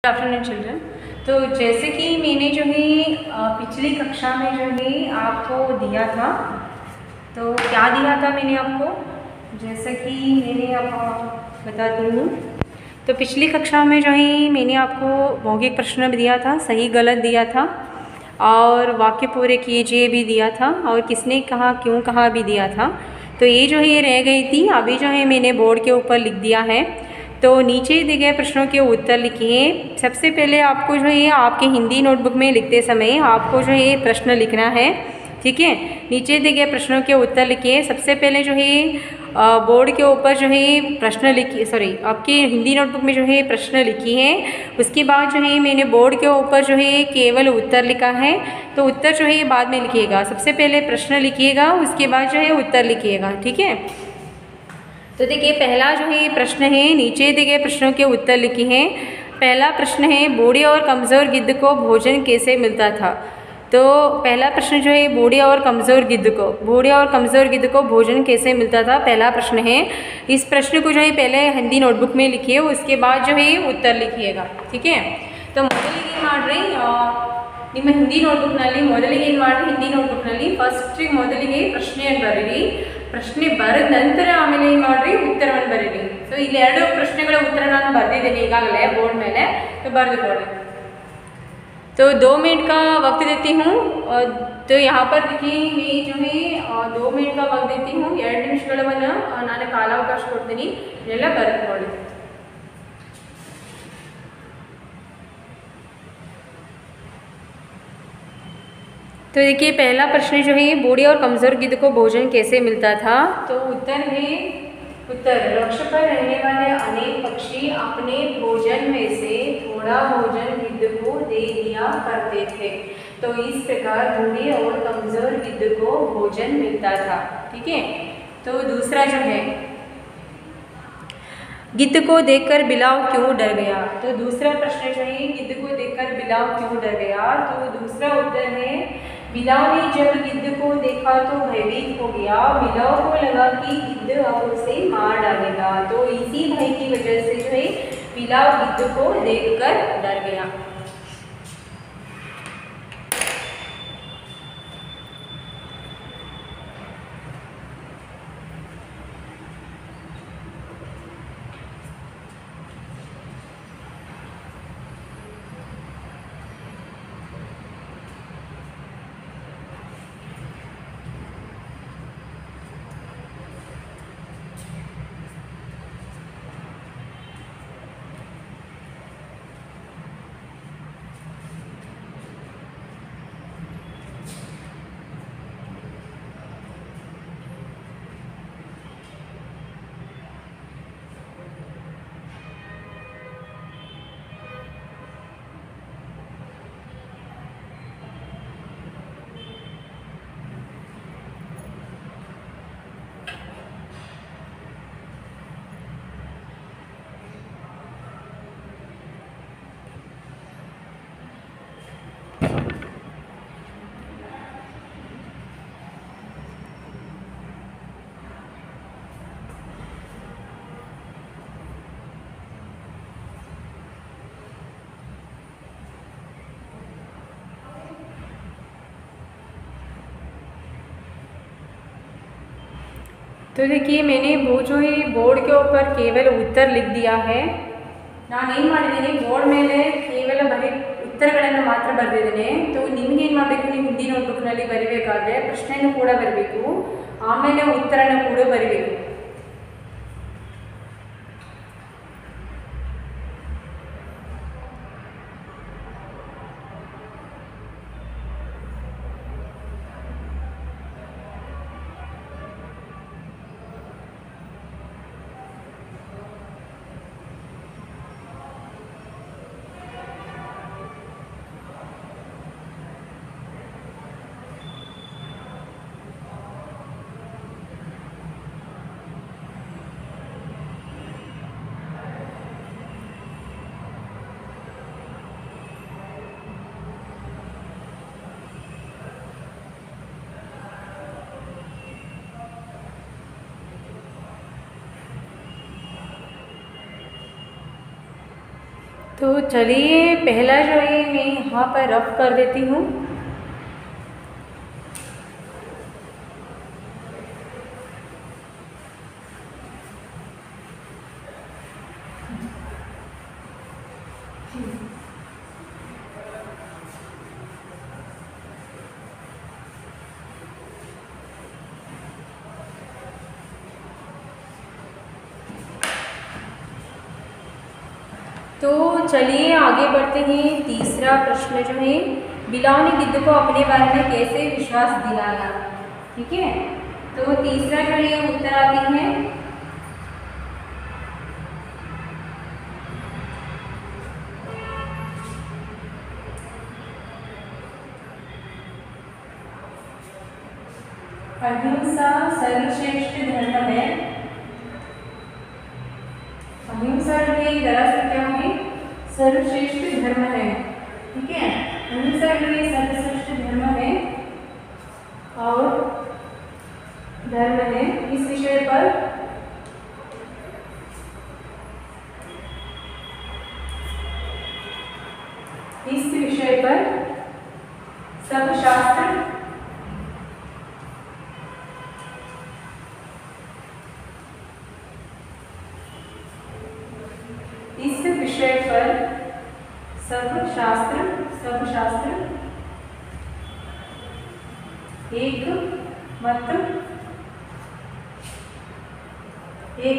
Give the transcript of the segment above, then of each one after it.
Good afternoon children. तो जैसे कि मैंने जो है पिछली कक्षा में जो है आपको दिया था, तो क्या दिया था मैंने आपको, जैसे कि मैंने आपको बताती हूँ। तो पिछली कक्षा में जो है मैंने आपको मौखिक प्रश्न भी दिया था, सही गलत दिया था, और वाक्य पूरे कीजिए भी दिया था, और किसने कहा क्यों कहा भी दिया था। तो ये जो है ये रह गई थी, अभी जो है मैंने बोर्ड के ऊपर लिख दिया है। तो नीचे दिए गए प्रश्नों के उत्तर लिखिए। सबसे पहले आपको जो है आपके हिंदी नोटबुक में लिखते समय आपको जो है प्रश्न लिखना है, ठीक है। नीचे दिए गए प्रश्नों के उत्तर लिखिए। सबसे पहले जो है बोर्ड के ऊपर जो है प्रश्न लिखिए, सॉरी आपके हिंदी नोटबुक में जो है प्रश्न लिखी है। उसके बाद जो है मैंने बोर्ड के ऊपर जो है केवल उत्तर लिखा है। तो उत्तर जो है ये बाद में लिखिएगा, सबसे पहले प्रश्न लिखिएगा, उसके बाद जो है उत्तर लिखिएगा, ठीक है। तो देखिए पहला जो है प्रश्न है, नीचे दिए गए प्रश्नों के उत्तर लिखे हैं। पहला प्रश्न है, बूढ़े और कमज़ोर गिद्ध को भोजन कैसे मिलता था। तो पहला प्रश्न जो है बूढ़े और कमज़ोर गिद्ध को भोजन कैसे मिलता था, पहला प्रश्न है। इस प्रश्न को जो है पहले हिंदी नोटबुक में लिखिए, उसके बाद जो है उत्तर लिखिएगा, ठीक है। तो ಮೊದಲಿಗೆ ಏನು ಮಾಡ್ರಿ, ನಿಮ್ಮ ಹಿಂದಿ ನೋಟ್ಬುಕ್ನಲ್ಲಿ ಮೊದಲಿಗೆ ಏನು ಮಾಡ್ರಿ, ಹಿಂದಿ ನೋಟ್ಬುಕ್ನಲ್ಲಿ ಫಸ್ಟ್ ಮೊದಲಿಗೆ ಪ್ರಶ್ನೆಯನ್ನು ಬರೀರಿ. ಪ್ರಶ್ನೆ ಬರೆದ ನಂತರ ಆಮೇಲೆ ಏನು ಮಾಡ್ರಿ, ಉತ್ತರವನ್ನು ಬರೀರಿ. ಸೊ ಇಲ್ಲಿ ಎರಡು ಪ್ರಶ್ನೆಗಳ ಉತ್ತರ ನಾನು ಬರೆದಿದ್ದೇನೆ ಈಗಾಗಲೇ ಬೋರ್ಡ್ ಮೇಲೆ, तो बರೆದುಕೊಳ್ಳಿ. तो 2 मिनट का वक्त देती हूँ। तो यहाँ पर देखिए मैं जो है 2 मिनट का वक्त देती हूँ. 2 ನಿಮಿಷಗಳನ್ನು ನಾನು ಕಾಲಾವಕಾಶ ಕೊಡ್ತೀನಿ, ಎಲ್ಲ ಬರೆದುಕೊಳ್ಳಿ. तो देखिए पहला प्रश्न जो है बूढ़े और कमज़ोर गिद्ध को भोजन कैसे मिलता था। तो उत्तर है, उत्तर वृक्ष पर रहने वाले अनेक पक्षी अपने भोजन में से थोड़ा भोजन गिद्ध को दे दिया करते थे। तो इस प्रकार बूढ़े और कमज़ोर गिद्ध को भोजन मिलता था, ठीक है। तो दूसरा जो है, गिद्ध को देखकर बिलाव क्यों डर गया। तो दूसरा प्रश्न जो है गिद्ध को देखकर बिलाव क्यों डर गया। तो दूसरा उत्तर है, बिलाव ने जब गिद्ध को देखा तो भयभीत हो गया। बिलाव को लगा कि गिद्ध अब उसे मार डालेगा। तो इसी भय की वजह से जो है बिलाव गिद्ध को देखकर डर गया। तो देखिए मैंने वो जो है बोर्ड के ऊपर केवल उत्तर लिख दिया है. ನಾನು ಏನು ಮಾಡಿದ್ದೀನಿ, ಬೋರ್ಡ್ ಮೇಲೆ ಕೇವಲ ಬರೀ ಉತ್ತರಗಳನ್ನು ಮಾತ್ರ ಬರೆದಿದ್ದೇನೆ. तो ನಿಮಗೆ ಏನು ಮಾಡಬೇಕು, ನೀವು ಹಿಂದಿ ನೋಟ್ಬುಕ್ನಲ್ಲಿ ಬರೀಬೇಕಾದ್ರೆ ಪ್ರಶ್ನೆಯನ್ನು ಕೂಡ ಬರಬೇಕು, ಆಮೇಲೆ ಉತ್ತರನ ಕೂಡ ಬರೀಬೇಕು. तो चलिए पहला जो है मैं यहाँ पर रफ कर देती हूँ। तो चलिए आगे बढ़ते हैं। तीसरा प्रश्न जो है, बिलाव ने गिद्ध को अपने बारे में कैसे विश्वास दिलाया। ठीक है, तो तीसरा जो है उत्तर आती है अहिंसा सर्वश्रेष्ठ धर्म है। अहिंसा जो है दरअसल क्या है, सर्वश्रेष्ठ धर्म है। ठीक है, अहिंसा जो है सर्वश्रेष्ठ धर्म है और धर्म है। इस विषय पर सब शास्त्र एक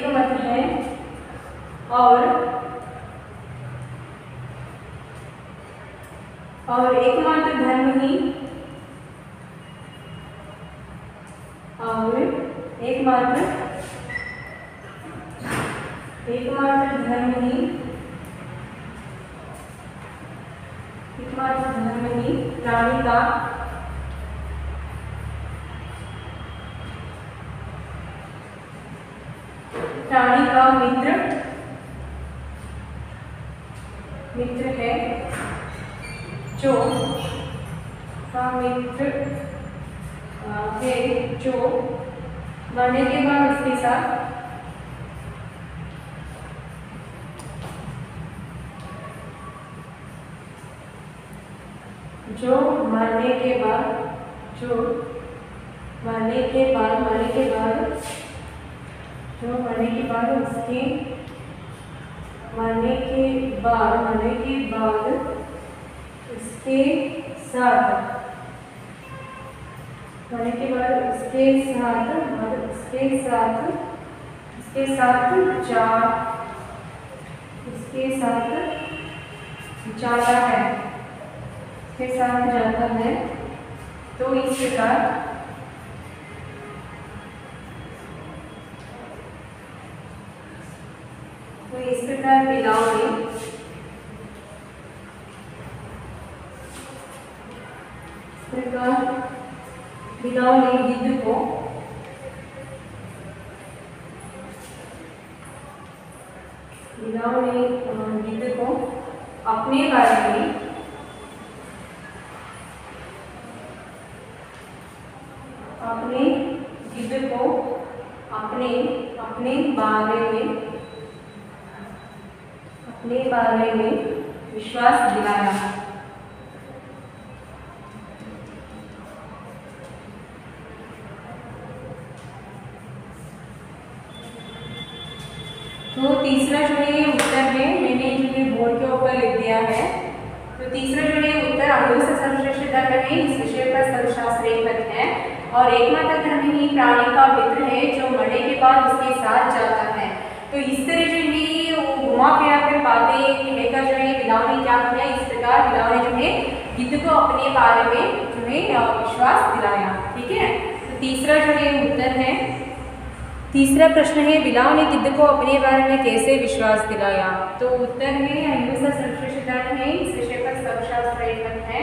मत है और एकमात्र धर्म ही प्राणी का मित्र है, जो मरने के बाद उसके साथ मरने के बाद उसके साथ जाता है। तो इस प्रकार बिलाव ने गिद्ध को अपने बारे में विश्वास दिलाया। तो तीसरा जो है उत्तर है, मैंने जो है बोर्ड के ऊपर लिख दिया है। तो तीसरा जो है उत्तर अहिंसा सर्वश्रेष्ठ धर्म है। इस विषय पर सर्वशास्त्र एकमत है और एकमात्र धर्म ही प्राणी का मित्र है, जो मरने के बाद उसके साथ जाता है। तो इस तरह जो है वो घुमा फिरा कर बातें कहकर जो है बिलाव ने क्या किया, इस प्रकार बिलाव ने जो है गिद्ध को अपने बारे में जो है विश्वास दिलाया। ठीक है, तो तीसरा जो है उत्तर है। तीसरा प्रश्न है, बिलाव ने गिद्ध को अपने बारे में कैसे विश्वास दिलाया। तो उत्तर है अहिंसा सर्वश्रेष्ठ धर्म है। इस विषय पर सर्वशास्त्र एकमत है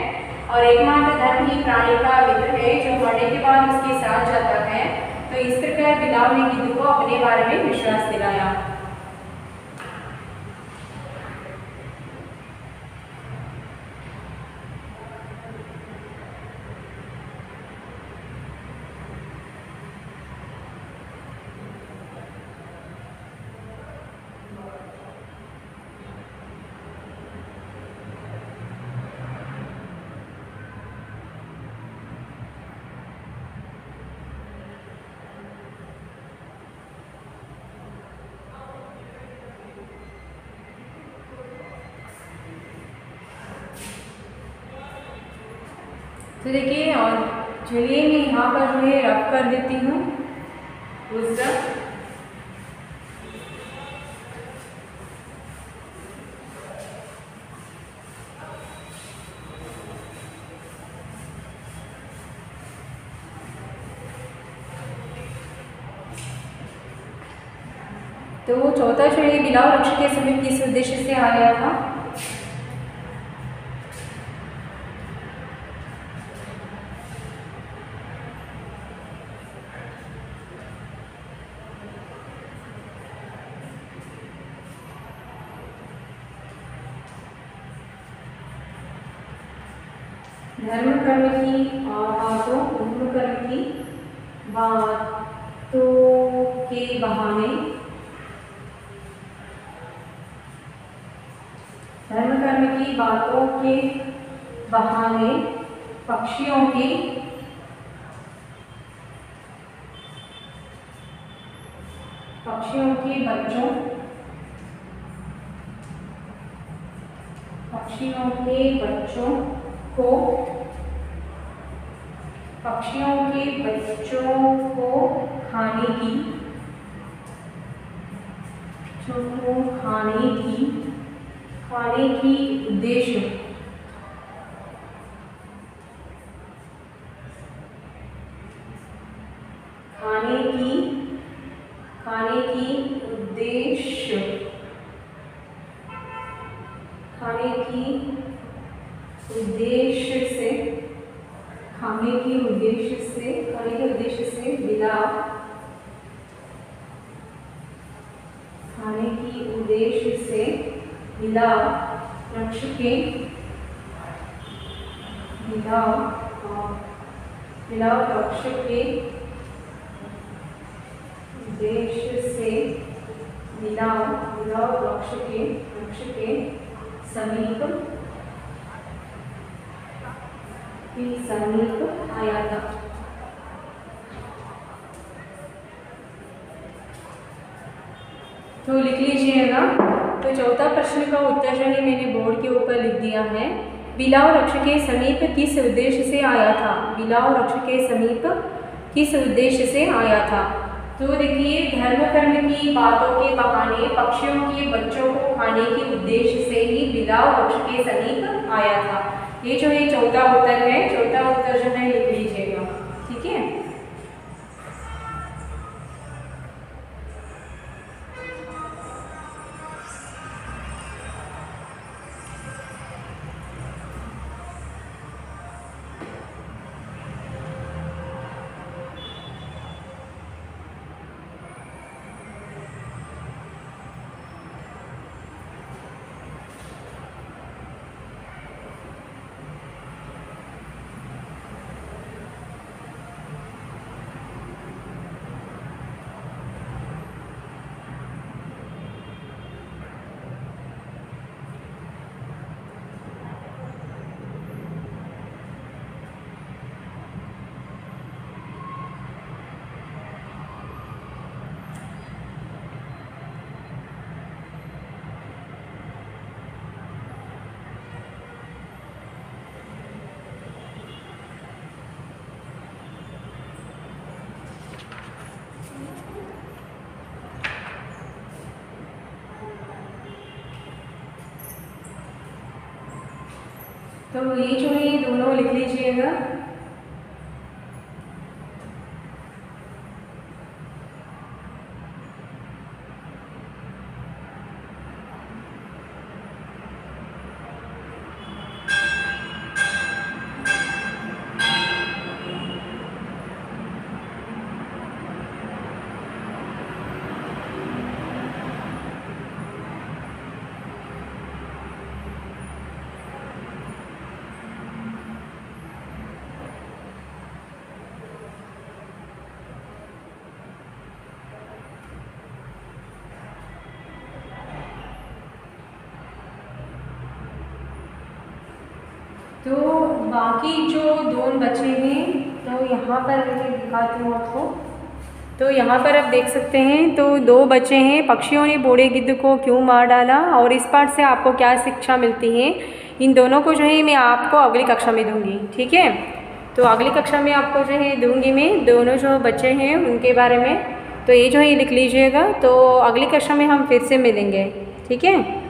और एकमात्र धर्म ही प्राणी का मित्र है, जो मरने के बाद उसके साथ जाता है। तो इस प्रकार बिलाव ने गिद्ध को अपने बारे में विश्वास दिलाया। तो देखिए, और चलिए मैं यहाँ पर जो है रफ कर देती हूँ दूसरा। तो चौथा जो है बिलाव वृक्ष के समीप किस उद्देश्य से आया था? धर्म कर्म की बातों, धर्म कर्म की बातों के बहाने, धर्म कर्म की बातों के बहाने पक्षियों के बच्चों को खाने की उद्देश्य से बिलाव वृक्ष के समीप आया था। तो लिख लीजिएगा। तो चौथा प्रश्न का उत्तर जो है मैंने बोर्ड के ऊपर लिख दिया है। बिलाव वृक्ष के समीप किस उद्देश्य से आया था? बिलाव वृक्ष के समीप किस उद्देश्य से आया था? तो देखिए, धर्म कर्म की बातों के बहाने पक्षियों के बच्चों को खाने के उद्देश्य से ही बिलाव वृक्ष के समीप आया था। ये जो है चौथा उत्तर है। चौथा उत्तर जो है लिख लीजिएगा, ठीक है। तो ये जो है दोनों लिख लीजिएगा। तो बाकी जो दो बचे हैं, तो यहाँ पर मैं दिखाती हूँ आपको। तो यहाँ पर आप देख सकते हैं, तो दो बचे हैं। पक्षियों ने बूढ़े गिद्ध को क्यों मार डाला, और इस पाठ से आपको क्या शिक्षा मिलती है, इन दोनों को जो है मैं आपको अगली कक्षा में दूँगी, ठीक है। तो अगली कक्षा में आपको जो है दूंगी मैं दोनों जो बच्चे हैं उनके बारे में, तो ये जो है लिख लीजिएगा। तो अगली कक्षा में हम फिर से मिलेंगे, ठीक है।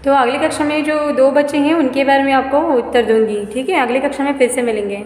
तो अगली कक्षा में जो 2 बच्चे हैं उनके बारे में आपको उत्तर दूंगी, ठीक है। अगली कक्षा में फिर से मिलेंगे।